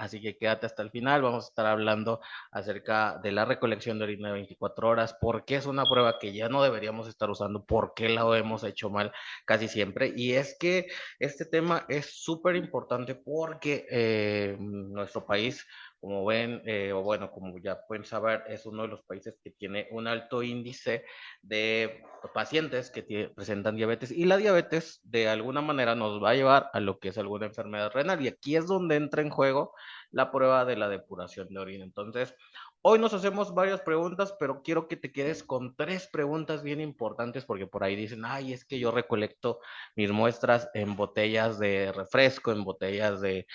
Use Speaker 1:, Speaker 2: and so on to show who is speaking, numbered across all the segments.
Speaker 1: así que quédate hasta el final. Vamos a estar hablando acerca de la recolección de orina de 24 horas, por qué es una prueba que ya no deberíamos estar usando, por qué la hemos hecho mal casi siempre. Y es que este tema es súper importante porque nuestro país, como ven, o bueno, como ya pueden saber, es uno de los países que tiene un alto índice de pacientes que presentan diabetes, y la diabetes de alguna manera nos va a llevar a lo que es alguna enfermedad renal, y aquí es donde entra en juego la prueba de la depuración de orina. Entonces, hoy nos hacemos varias preguntas, pero quiero que te quedes con tres preguntas bien importantes, porque por ahí dicen, ay, es que yo recolecto mis muestras en botellas de refresco, en botellas de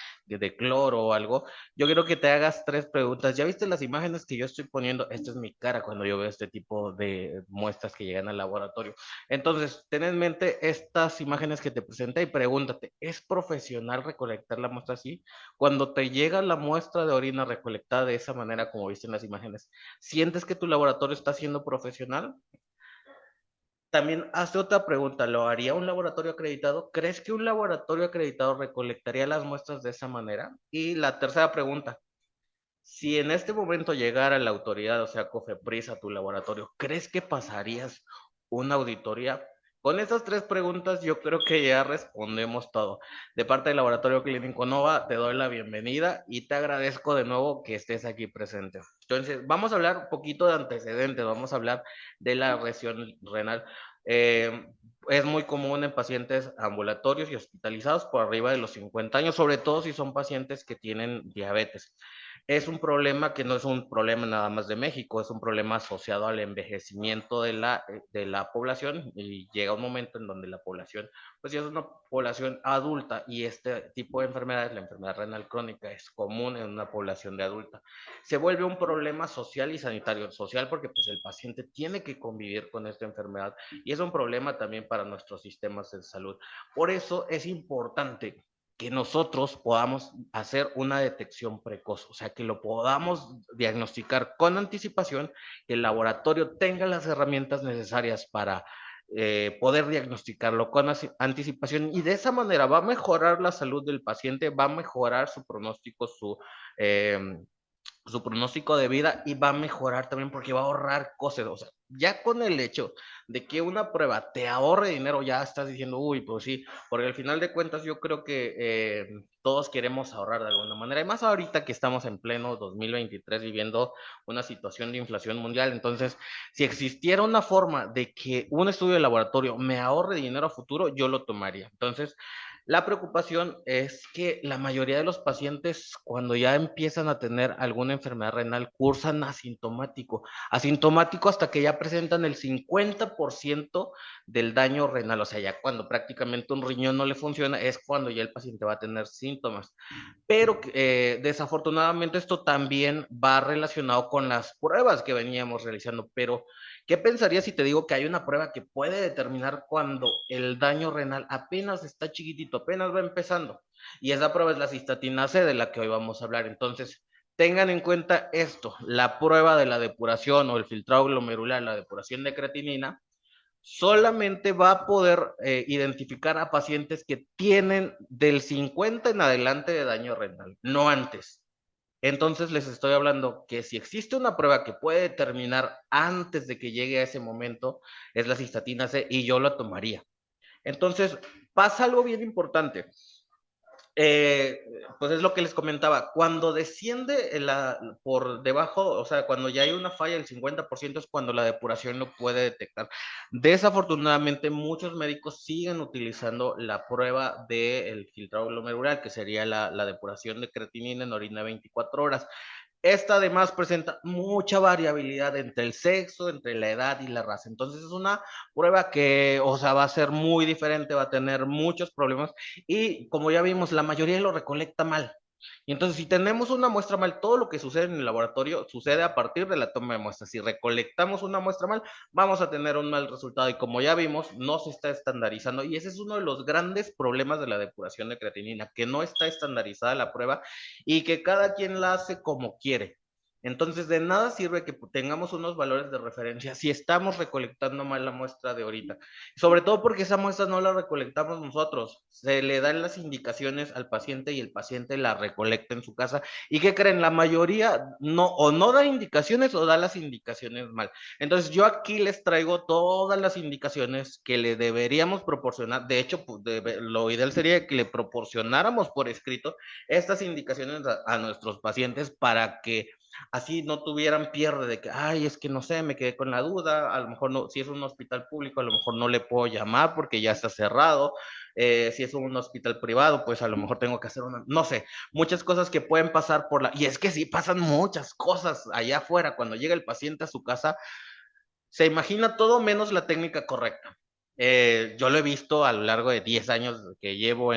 Speaker 1: cloro o algo. Yo quiero que te hagas tres preguntas. ¿Ya viste las imágenes que yo estoy poniendo? Esta es mi cara cuando yo veo este tipo de muestras que llegan al laboratorio. Entonces, ten en mente estas imágenes que te presenté y pregúntate, ¿es profesional recolectar la muestra así? Cuando te llega la muestra de orina recolectada de esa manera, como viste en las imágenes, ¿sientes que tu laboratorio está siendo profesional? También hace otra pregunta, ¿lo haría un laboratorio acreditado? ¿Crees que un laboratorio acreditado recolectaría las muestras de esa manera? Y la tercera pregunta, si en este momento llegara la autoridad, o sea, Cofepris, a tu laboratorio, ¿crees que pasarías una auditoría? Con estas tres preguntas yo creo que ya respondemos todo. De parte del Laboratorio Clínico Nova, te doy la bienvenida y te agradezco de nuevo que estés aquí presente. Entonces, vamos a hablar un poquito de antecedentes, vamos a hablar de la lesión renal. Eh, es muy común en pacientes ambulatorios y hospitalizados por arriba de los 50 años, sobre todo si son pacientes que tienen diabetes. Es un problema que no es un problema nada más de México, es un problema asociado al envejecimiento de la población, y llega un momento en donde la población, pues ya es una población adulta, y este tipo de enfermedades, la enfermedad renal crónica, es común en una población de adulta. Se vuelve un problema social y sanitario. Social porque pues el paciente tiene que convivir con esta enfermedad, y es un problema también para nuestros sistemas de salud. Por eso es importante que nosotros podamos hacer una detección precoz, o sea, que lo podamos diagnosticar con anticipación, que el laboratorio tenga las herramientas necesarias para poder diagnosticarlo con anticipación, y de esa manera va a mejorar la salud del paciente, va a mejorar su pronóstico, eh, su pronóstico de vida, y va a mejorar también porque va a ahorrar cosas. O sea, ya con el hecho de que una prueba te ahorre dinero, ya estás diciendo, uy, pues sí, porque al final de cuentas yo creo que todos queremos ahorrar de alguna manera, y más ahorita que estamos en pleno 2023 viviendo una situación de inflación mundial. Entonces, si existiera una forma de que un estudio de laboratorio me ahorre dinero a futuro, yo lo tomaría. Entonces, la preocupación es que la mayoría de los pacientes, cuando ya empiezan a tener alguna enfermedad renal, cursan asintomático, asintomático hasta que ya presentan el 50% del daño renal. O sea, ya cuando prácticamente un riñón no le funciona, es cuando ya el paciente va a tener síntomas. Pero desafortunadamente esto también va relacionado con las pruebas que veníamos realizando. Pero, ¿qué pensarías si te digo que hay una prueba que puede determinar cuando el daño renal apenas está chiquitito, apenas va empezando? Y esa prueba es la cistatina C, de la que hoy vamos a hablar. Entonces, tengan en cuenta esto: la prueba de la depuración o el filtrado glomerular, la depuración de creatinina, solamente va a poder identificar a pacientes que tienen del 50 en adelante de daño renal, no antes. Entonces les estoy hablando que si existe una prueba que puede determinar antes de que llegue a ese momento, es la cistatina C, y yo la tomaría. Entonces, pasa algo bien importante. Eh, pues es lo que les comentaba, cuando desciende por debajo, o sea, cuando ya hay una falla del 50%, es cuando la depuración lo puede detectar. Desafortunadamente, muchos médicos siguen utilizando la prueba del filtrado glomerular, que sería la depuración de creatinina en orina 24 horas. Esta además presenta mucha variabilidad entre el sexo, entre la edad y la raza. Entonces es una prueba que, o sea, va a ser muy diferente, va a tener muchos problemas, y como ya vimos, la mayoría lo recolecta mal. Y entonces, si tenemos una muestra mal, todo lo que sucede en el laboratorio sucede a partir de la toma de muestras. Si recolectamos una muestra mal, vamos a tener un mal resultado. Y como ya vimos, no se está estandarizando. Y ese es uno de los grandes problemas de la depuración de creatinina, que no está estandarizada la prueba y que cada quien la hace como quiere. Entonces, de nada sirve que tengamos unos valores de referencia si estamos recolectando mal la muestra de orina. Sobre todo porque esa muestra no la recolectamos nosotros. Se le dan las indicaciones al paciente y el paciente la recolecta en su casa. ¿Y qué creen? La mayoría no, o no da indicaciones o da las indicaciones mal. Entonces, yo aquí les traigo todas las indicaciones que le deberíamos proporcionar. De hecho, pues, lo ideal sería que le proporcionáramos por escrito estas indicaciones a nuestros pacientes para que así no tuvieran pierde de que, ay, es que no sé, me quedé con la duda, a lo mejor no, si es un hospital público, a lo mejor no le puedo llamar porque ya está cerrado, si es un hospital privado, pues a lo mejor tengo que hacer una, no sé, muchas cosas que pueden pasar por la, y es que sí, pasan muchas cosas allá afuera, cuando llega el paciente a su casa, se imagina todo menos la técnica correcta. Yo lo he visto a lo largo de 10 años que llevo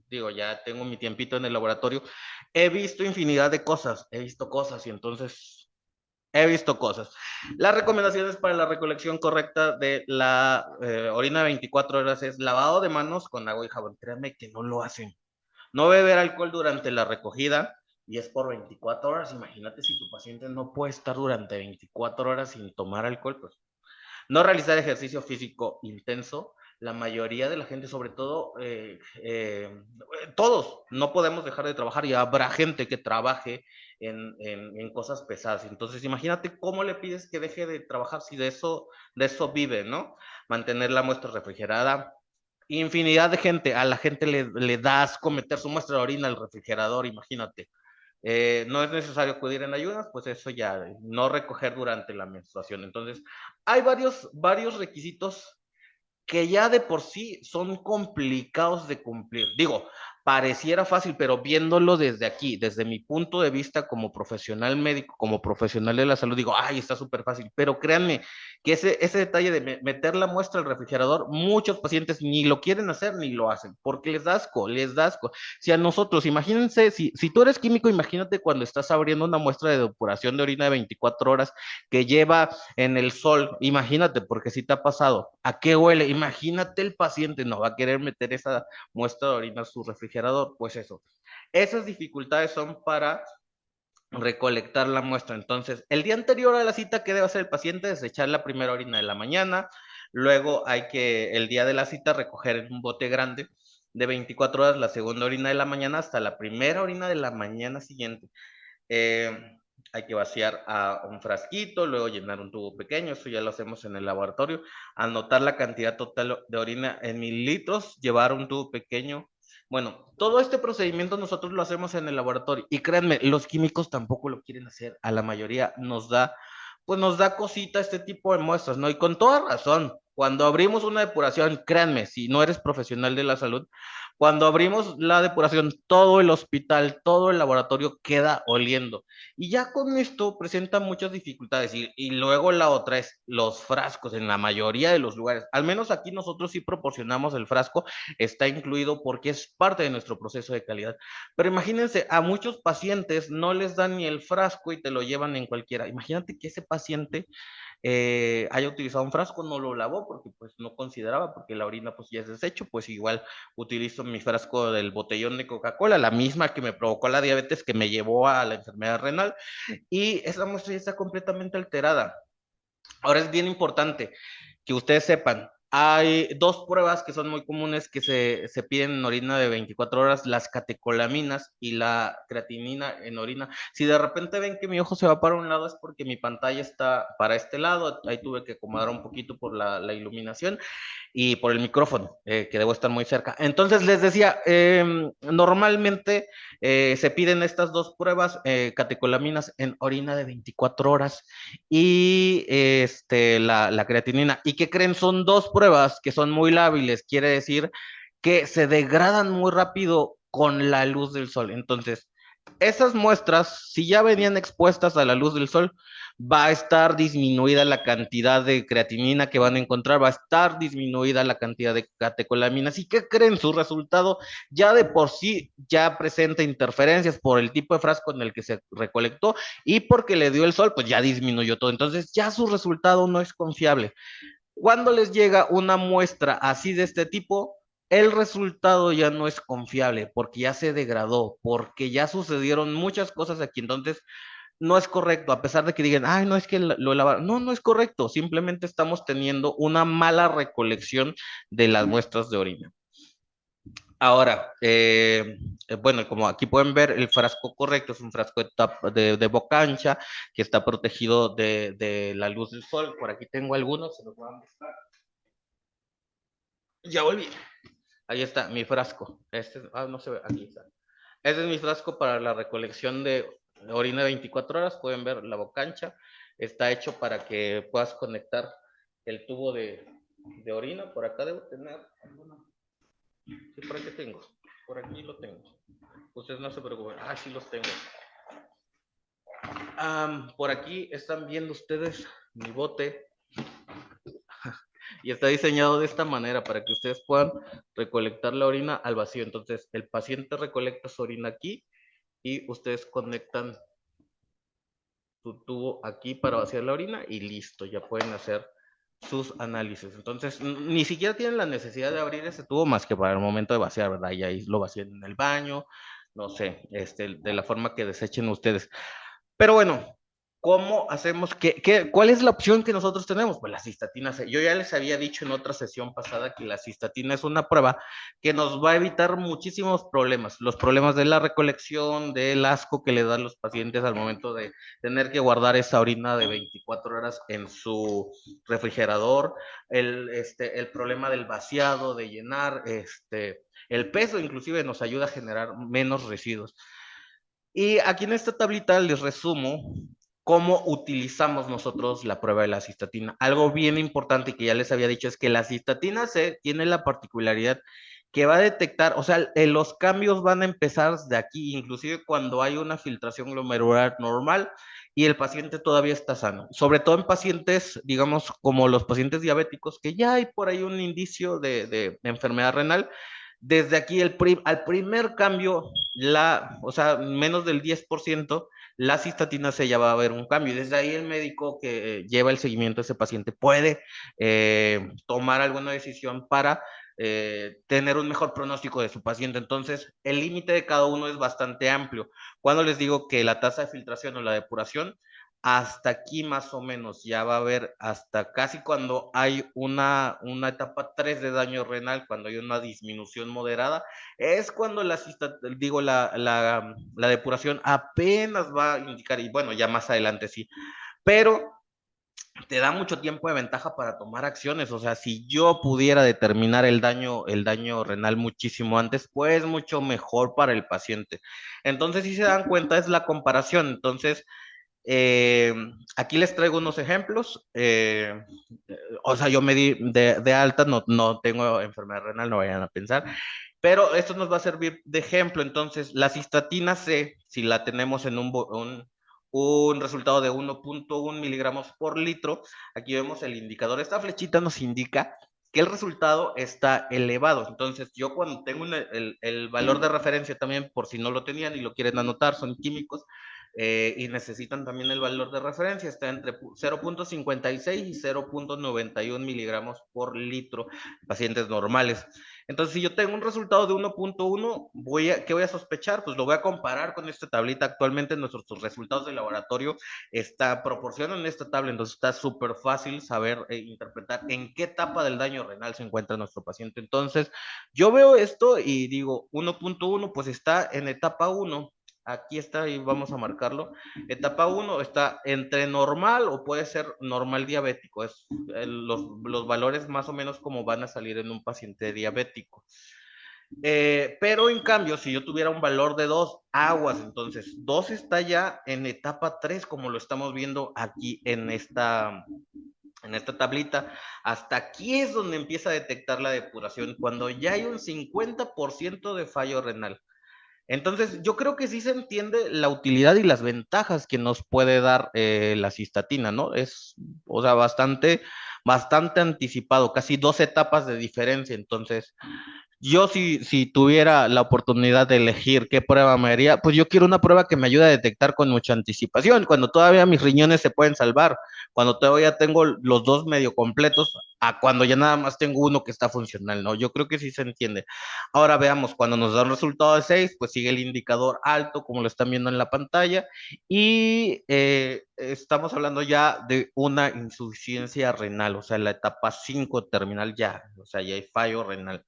Speaker 1: digo, ya tengo mi tiempito en el laboratorio, he visto infinidad de cosas, he visto cosas y entonces he visto cosas. Las recomendaciones para la recolección correcta de la orina de 24 horas es lavado de manos con agua y jabón. Créanme que no lo hacen. No beber alcohol durante la recogida y es por 24 horas. Imagínate si tu paciente no puede estar durante 24 horas sin tomar alcohol, pues no realizar ejercicio físico intenso. La mayoría de la gente, sobre todo, todos, no podemos dejar de trabajar y habrá gente que trabaje en cosas pesadas. Entonces, imagínate cómo le pides que deje de trabajar si de eso vive, ¿no? Mantener la muestra refrigerada. Infinidad de gente, a la gente le da asco meter su muestra de orina al refrigerador, imagínate. No es necesario acudir en ayunas, pues eso ya, no recoger durante la menstruación. Entonces, hay varios requisitos que ya de por sí son complicados de cumplir. Digo, pareciera fácil, pero viéndolo desde aquí, desde mi punto de vista como profesional médico, como profesional de la salud, digo, ay, está súper fácil, pero créanme que ese detalle de meter la muestra al refrigerador, muchos pacientes ni lo quieren hacer ni lo hacen, porque les da asco, les da asco. Si a nosotros, imagínense, si tú eres químico, imagínate cuando estás abriendo una muestra de depuración de orina de 24 horas que lleva en el sol, imagínate, porque si te ha pasado, ¿a qué huele? Imagínate el paciente, no va a querer meter esa muestra de orina a su refrigerador, pues eso. Esas dificultades son para recolectar la muestra. Entonces, el día anterior a la cita, ¿qué debe hacer el paciente? Desechar la primera orina de la mañana, luego hay que, el día de la cita, recoger en un bote grande de 24 horas la segunda orina de la mañana hasta la primera orina de la mañana siguiente. Eh, hay que vaciar a un frasquito, luego llenar un tubo pequeño, eso ya lo hacemos en el laboratorio, anotar la cantidad total de orina en mililitros, llevar un tubo pequeño. Bueno, todo este procedimiento nosotros lo hacemos en el laboratorio y créanme, los químicos tampoco lo quieren hacer, a la mayoría pues nos da cosita este tipo de muestras, ¿no? Y con toda razón, cuando abrimos una depuración, créanme, si no eres profesional de la salud, cuando abrimos la depuración, todo el hospital, todo el laboratorio queda oliendo. Y ya con esto presenta muchas dificultades. Y luego la otra es los frascos en la mayoría de los lugares. Al menos aquí nosotros sí proporcionamos el frasco, está incluido porque es parte de nuestro proceso de calidad. Pero imagínense, a muchos pacientes no les dan ni el frasco y te lo llevan en cualquiera. Imagínate que ese paciente haya utilizado un frasco, no lo lavó porque pues no consideraba, porque la orina pues ya es desecho, pues igual utilizo mi frasco del botellón de Coca-Cola, la misma que me provocó la diabetes que me llevó a la enfermedad renal, y esa muestra ya está completamente alterada. Ahora es bien importante que ustedes sepan, hay dos pruebas que son muy comunes que se piden en orina de 24 horas, las catecolaminas y la creatinina en orina. Si de repente ven que mi ojo se va para un lado es porque mi pantalla está para este lado, ahí tuve que acomodar un poquito por la iluminación y por el micrófono, que debo estar muy cerca. Entonces les decía, normalmente se piden estas dos pruebas, catecolaminas en orina de 24 horas y la creatinina. ¿Y qué creen? Son dos pruebas que son muy lábiles, quiere decir que se degradan muy rápido con la luz del sol. Entonces, esas muestras, si ya venían expuestas a la luz del sol, va a estar disminuida la cantidad de creatinina que van a encontrar, va a estar disminuida la cantidad de catecolaminas. ¿Y qué creen? Su resultado ya de por sí ya presenta interferencias por el tipo de frasco en el que se recolectó y porque le dio el sol, pues ya disminuyó todo. Entonces ya su resultado no es confiable. Cuando les llega una muestra así de este tipo, el resultado ya no es confiable porque ya se degradó, porque ya sucedieron muchas cosas aquí. Entonces, no es correcto, a pesar de que digan, ay, no es que lo lavaron. No, no es correcto, simplemente estamos teniendo una mala recolección de las muestras de orina. Ahora, bueno, como aquí pueden ver, el frasco correcto es un frasco de boca ancha que está protegido de la luz del sol. Por aquí tengo algunos, se los voy a mostrar. Ya volví. Ahí está mi frasco. No se ve, aquí está. Este es mi frasco para la recolección de orina de 24 horas. Pueden ver la boca ancha. Está hecho para que puedas conectar el tubo de orina. Por acá debo tener alguna. Sí, por aquí tengo. Por aquí lo tengo. Ustedes no se preocupen. Ah, sí los tengo. Por aquí están viendo ustedes mi bote y está diseñado de esta manera para que ustedes puedan recolectar la orina al vacío. Entonces, el paciente recolecta su orina aquí y ustedes conectan su tubo aquí para vaciar la orina y listo, ya pueden hacer sus análisis. Entonces, ni siquiera tienen la necesidad de abrir ese tubo más que para el momento de vaciar, ¿verdad? Y ahí lo vacían en el baño, no sé, de la forma que desechen ustedes. Pero bueno, ¿cómo hacemos? ¿Cuál es la opción que nosotros tenemos? Pues la cistatina C. Yo ya les había dicho en otra sesión pasada que la cistatina es una prueba que nos va a evitar muchísimos problemas. Los problemas de la recolección, del asco que le dan los pacientes al momento de tener que guardar esa orina de 24 horas en su refrigerador, el problema del vaciado, de llenar, el peso inclusive nos ayuda a generar menos residuos. Y aquí en esta tablita les resumo cómo utilizamos nosotros la prueba de la cistatina. Algo bien importante que ya les había dicho es que la cistatina C tiene la particularidad que va a detectar, o sea, los cambios van a empezar de aquí, inclusive cuando hay una filtración glomerular normal y el paciente todavía está sano. Sobre todo en pacientes, digamos, como los pacientes diabéticos, que ya hay por ahí un indicio de enfermedad renal. Desde aquí, al primer cambio, o sea, menos del 10%, la cistatina C ya va a haber un cambio. Y desde ahí el médico que lleva el seguimiento de ese paciente puede tomar alguna decisión para tener un mejor pronóstico de su paciente. Entonces, el límite de cada uno es bastante amplio. Cuando les digo que la tasa de filtración o la depuración hasta aquí más o menos ya va a haber hasta casi cuando hay una etapa 3 de daño renal, cuando hay una disminución moderada, es cuando la depuración apenas va a indicar, y bueno, ya más adelante sí, pero te da mucho tiempo de ventaja para tomar acciones. O sea, si yo pudiera determinar el daño renal muchísimo antes, pues mucho mejor para el paciente. Entonces, si se dan cuenta, es la comparación. Entonces, eh, aquí les traigo unos ejemplos. O sea, yo me di de alta, no tengo enfermedad renal, no vayan a pensar. Pero esto nos va a servir de ejemplo. Entonces, la cistatina C, si la tenemos en un resultado de 1.1 miligramos por litro, aquí vemos el indicador. Esta flechita nos indica que el resultado está elevado. Entonces, yo cuando tengo el valor de referencia también, por si no lo tenían y lo quieren anotar, son químicos, y necesitan también el valor de referencia, está entre 0.56 y 0.91 miligramos por litro, pacientes normales. Entonces, si yo tengo un resultado de 1.1, ¿qué voy a sospechar? Pues lo voy a comparar con esta tablita. Actualmente nuestros resultados de laboratorio proporcionan esta tabla, entonces está súper fácil saber interpretar en qué etapa del daño renal se encuentra nuestro paciente. Entonces, yo veo esto y digo, 1.1 pues está en etapa 1. Aquí está y vamos a marcarlo. Etapa 1 está entre normal o puede ser normal diabético. Es los valores más o menos como van a salir en un paciente diabético. Pero en cambio, si yo tuviera un valor de 2 aguas, entonces 2 está ya en etapa 3, como lo estamos viendo aquí en esta tablita. Hasta aquí es donde empieza a detectar la depuración, cuando ya hay un 50% de fallo renal. Entonces, yo creo que sí se entiende la utilidad y las ventajas que nos puede dar la cistatina, ¿no? O sea, bastante anticipado, casi 2 etapas de diferencia. Entonces, yo si tuviera la oportunidad de elegir qué prueba me haría, pues yo quiero una prueba que me ayude a detectar con mucha anticipación, cuando todavía mis riñones se pueden salvar, cuando todavía tengo los dos medio completos, a cuando ya nada más tengo uno que está funcional, ¿no? Yo creo que sí se entiende. Ahora veamos, cuando nos da un resultado de 6, pues sigue el indicador alto, como lo están viendo en la pantalla, y estamos hablando ya de una insuficiencia renal, o sea, la etapa 5 terminal ya, o sea, ya hay fallo renal.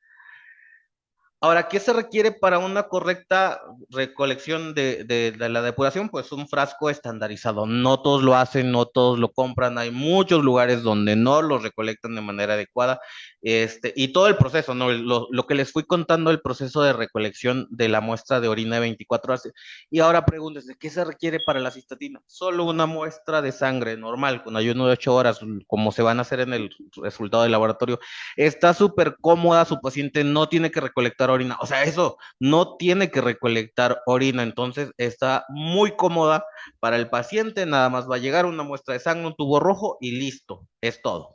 Speaker 1: Ahora, ¿qué se requiere para una correcta recolección de la depuración? Pues un frasco estandarizado. No todos lo hacen, no todos lo compran. Hay muchos lugares donde no lo recolectan de manera adecuada. Y todo el proceso, ¿no? Lo que les fui contando, el proceso de recolección de la muestra de orina de 24 horas. Y ahora pregúntense, ¿qué se requiere para la cistatina? Solo una muestra de sangre normal, con ayuno de 8 horas, como se van a hacer en el resultado del laboratorio. Está súper cómoda, su paciente no tiene que recolectar orina, o sea, eso, no tiene que recolectar orina, entonces está muy cómoda para el paciente, nada más va a llegar una muestra de sangre, un tubo rojo y listo, es todo.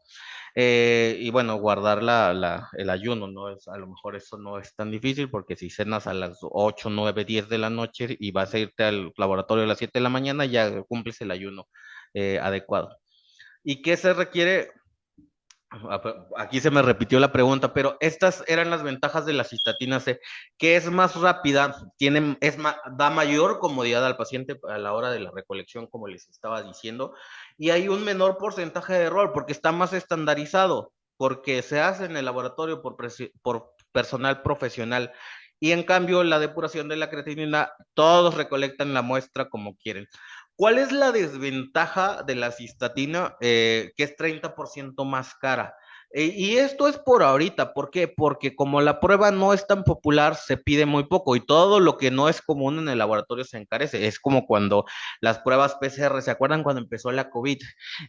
Speaker 1: Y bueno, guardar el ayuno, ¿no? A lo mejor eso no es tan difícil porque si cenas a las 8, 9, 10 de la noche y vas a irte al laboratorio a las 7 de la mañana, ya cumples el ayuno adecuado. ¿Y qué se requiere? Aquí se me repitió la pregunta, pero estas eran las ventajas de la cistatina C, que es más rápida, da mayor comodidad al paciente a la hora de la recolección, como les estaba diciendo, y hay un menor porcentaje de error porque está más estandarizado, porque se hace en el laboratorio por personal profesional. Y en cambio, la depuración de la creatinina, todos recolectan la muestra como quieren. ¿Cuál es la desventaja de la cistatina, que es 30% más cara? Y esto es por ahorita, ¿por qué? Porque como la prueba no es tan popular, se pide muy poco y todo lo que no es común en el laboratorio se encarece. Es como cuando las pruebas PCR, ¿se acuerdan cuando empezó la COVID?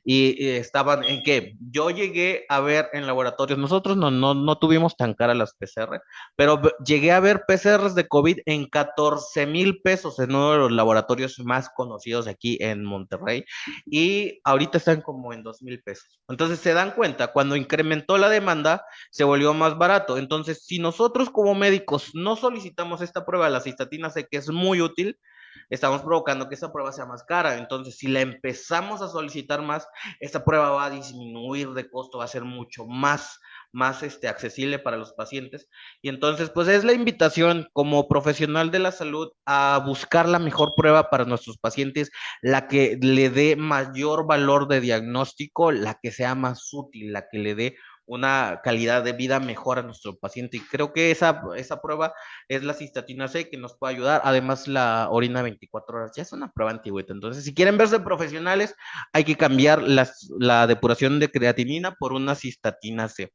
Speaker 1: Y estaban en qué? Yo llegué a ver en laboratorios, nosotros no tuvimos tan cara las PCR, pero llegué a ver PCRs de COVID en 14,000 pesos en uno de los laboratorios más conocidos aquí en Monterrey y ahorita están como en 2,000 pesos. Entonces se dan cuenta, cuando incrementó la demanda, se volvió más barato. Entonces, si nosotros como médicos no solicitamos esta prueba de la cistatina C, que es muy útil, estamos provocando que esa prueba sea más cara. Entonces, si la empezamos a solicitar más, esta prueba va a disminuir de costo, va a ser mucho más accesible para los pacientes. Y entonces, pues es la invitación como profesional de la salud a buscar la mejor prueba para nuestros pacientes, la que le dé mayor valor de diagnóstico, la que sea más útil, la que le dé una calidad de vida mejor a nuestro paciente. Y creo que esa prueba es la cistatina C que nos puede ayudar. Además, la orina 24 horas ya es una prueba antigua. Entonces, si quieren verse profesionales, hay que cambiar la depuración de creatinina por una cistatina C.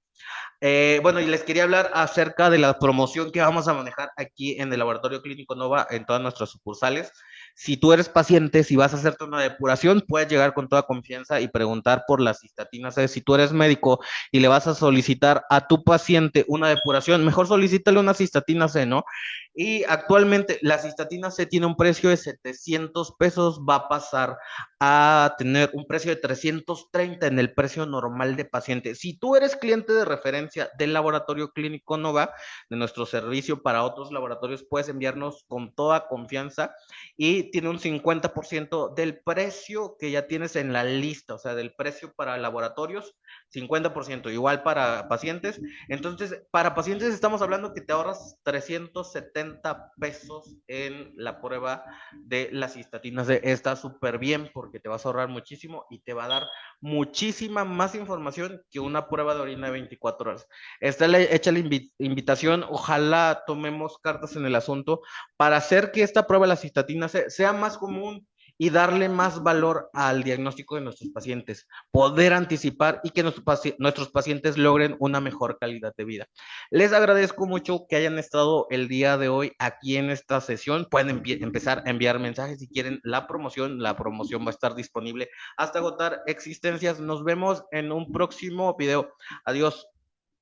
Speaker 1: Bueno, y les quería hablar acerca de la promoción que vamos a manejar aquí en el Laboratorio Clínico Nova en todas nuestras sucursales. Si tú eres paciente, si vas a hacerte una depuración, puedes llegar con toda confianza y preguntar por las cistatinas C. Si tú eres médico y le vas a solicitar a tu paciente una depuración, mejor solicítale una cistatina C, ¿no? Y actualmente la cistatina C tiene un precio de 700 pesos, va a pasar a tener un precio de 330 en el precio normal de paciente. Si tú eres cliente de referencia del Laboratorio Clínico Nova, de nuestro servicio para otros laboratorios, puedes enviarnos con toda confianza y tiene un 50% del precio que ya tienes en la lista, o sea, del precio para laboratorios, 50%, igual para pacientes. Entonces, para pacientes estamos hablando que te ahorras 370 pesos en la prueba de las cistatinas. Está súper bien porque te vas a ahorrar muchísimo y te va a dar muchísima más información que una prueba de orina de 24 horas. Está hecha la invitación, ojalá tomemos cartas en el asunto para hacer que esta prueba de la cistatina sea más común y darle más valor al diagnóstico de nuestros pacientes, poder anticipar y que nuestros pacientes logren una mejor calidad de vida. Les agradezco mucho que hayan estado el día de hoy aquí en esta sesión. Pueden empezar a enviar mensajes si quieren la promoción. La promoción va a estar disponible hasta agotar existencias. Nos vemos en un próximo video. Adiós.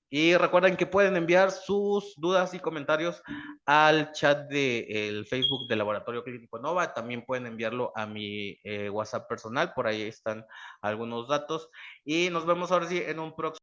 Speaker 1: Y recuerden que pueden enviar sus dudas y comentarios al chat del Facebook del Laboratorio Clínico Nova. También pueden enviarlo a mi WhatsApp personal. Por ahí están algunos datos. Y nos vemos ahora sí en un próximo.